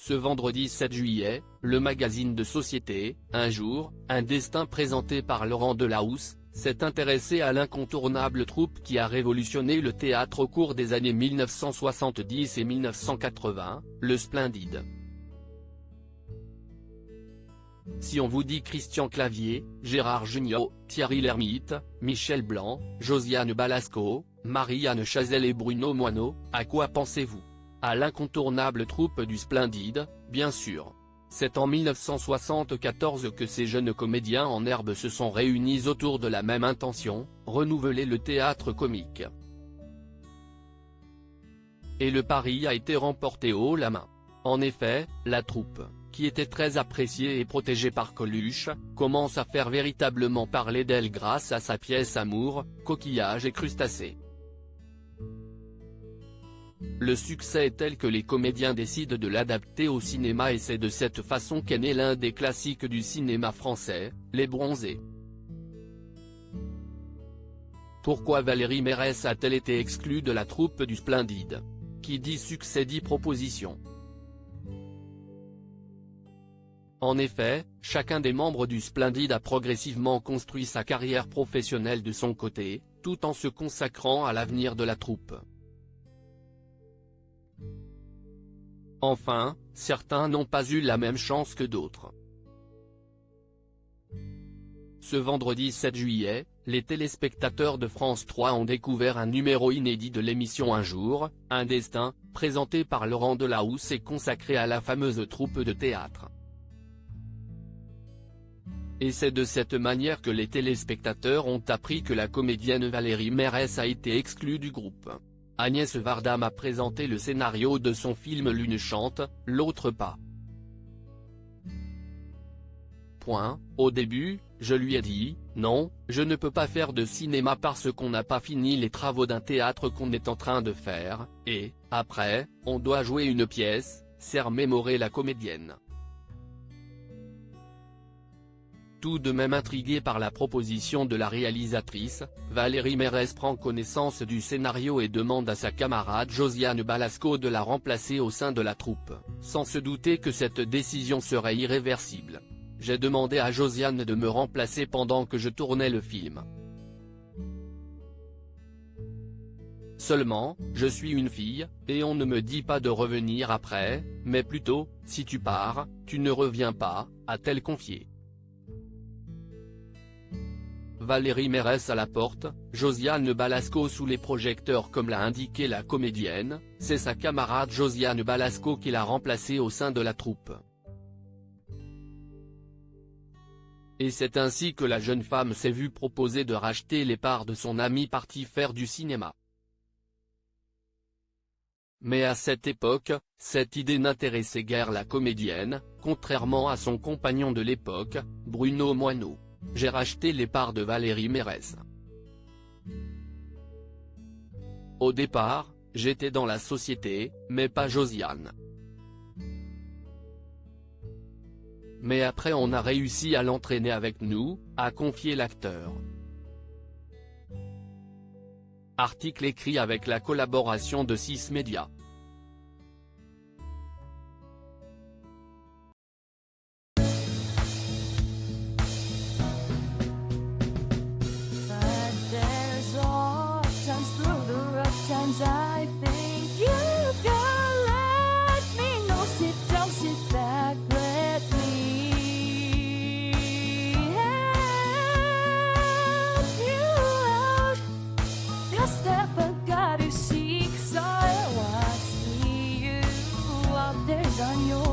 Ce vendredi 7 juillet, le magazine de société, Un jour, un destin présenté par Laurent Delahousse, s'est intéressé à l'incontournable troupe qui a révolutionné le théâtre au cours des années 1970 et 1980, le Splendide. Si on vous dit Christian Clavier, Gérard Jugnot, Thierry Lhermitte, Michel Blanc, Josiane Balasco, Marianne Chazelle et Bruno Moineau, à quoi pensez-vous? À l'incontournable troupe du Splendide, bien sûr. C'est en 1974 que ces jeunes comédiens en herbe se sont réunis autour de la même intention, renouveler le théâtre comique. Et le pari a été remporté haut la main. En effet, la troupe, qui était très appréciée et protégée par Coluche, commence à faire véritablement parler d'elle grâce à sa pièce Amour, coquillages et crustacés. Le succès est tel que les comédiens décident de l'adapter au cinéma et c'est de cette façon qu'est né l'un des classiques du cinéma français, Les Bronzés. Pourquoi Valérie Mérès a-t-elle été exclue de la troupe du Splendide? Qui dit succès dit proposition. En effet, chacun des membres du Splendide a progressivement construit sa carrière professionnelle de son côté, tout en se consacrant à l'avenir de la troupe. Enfin, certains n'ont pas eu la même chance que d'autres. Ce vendredi 7 juillet, les téléspectateurs de France 3 ont découvert un numéro inédit de l'émission Un jour, un destin, présenté par Laurent Delahousse et consacré à la fameuse troupe de théâtre. Et c'est de cette manière que les téléspectateurs ont appris que la comédienne Valérie Mérès a été exclue du groupe. Agnès Varda m'a présenté le scénario de son film L'une chante, l'autre pas. Au début, je lui ai dit, non, je ne peux pas faire de cinéma parce qu'on n'a pas fini les travaux d'un théâtre qu'on est en train de faire, et, après, on doit jouer une pièce, s'est remémorée la comédienne. Tout de même intriguée par la proposition de la réalisatrice, Valérie Mérès prend connaissance du scénario et demande à sa camarade Josiane Balasco de la remplacer au sein de la troupe, sans se douter que cette décision serait irréversible. J'ai demandé à Josiane de me remplacer pendant que je tournais le film. Seulement, je suis une fille, et on ne me dit pas de revenir après, mais plutôt, si tu pars, tu ne reviens pas, a-t-elle confié. Valérie Mérès à la porte, Josiane Balasco sous les projecteurs comme l'a indiqué la comédienne, c'est sa camarade Josiane Balasco qui l'a remplacée au sein de la troupe. Et c'est ainsi que la jeune femme s'est vue proposer de racheter les parts de son ami parti faire du cinéma. Mais à cette époque, cette idée n'intéressait guère la comédienne, contrairement à son compagnon de l'époque, Bruno Moineau. J'ai racheté les parts de Valérie Mérès. Au départ, j'étais dans la société, mais pas Josiane. Mais après on a réussi à l'entraîner avec nous, a confié l'acteur. Article écrit avec la collaboration de 6 médias. I think you can let me know. Sit down, sit back, let me help you out. The step I gotta seek, so I see you out there's on your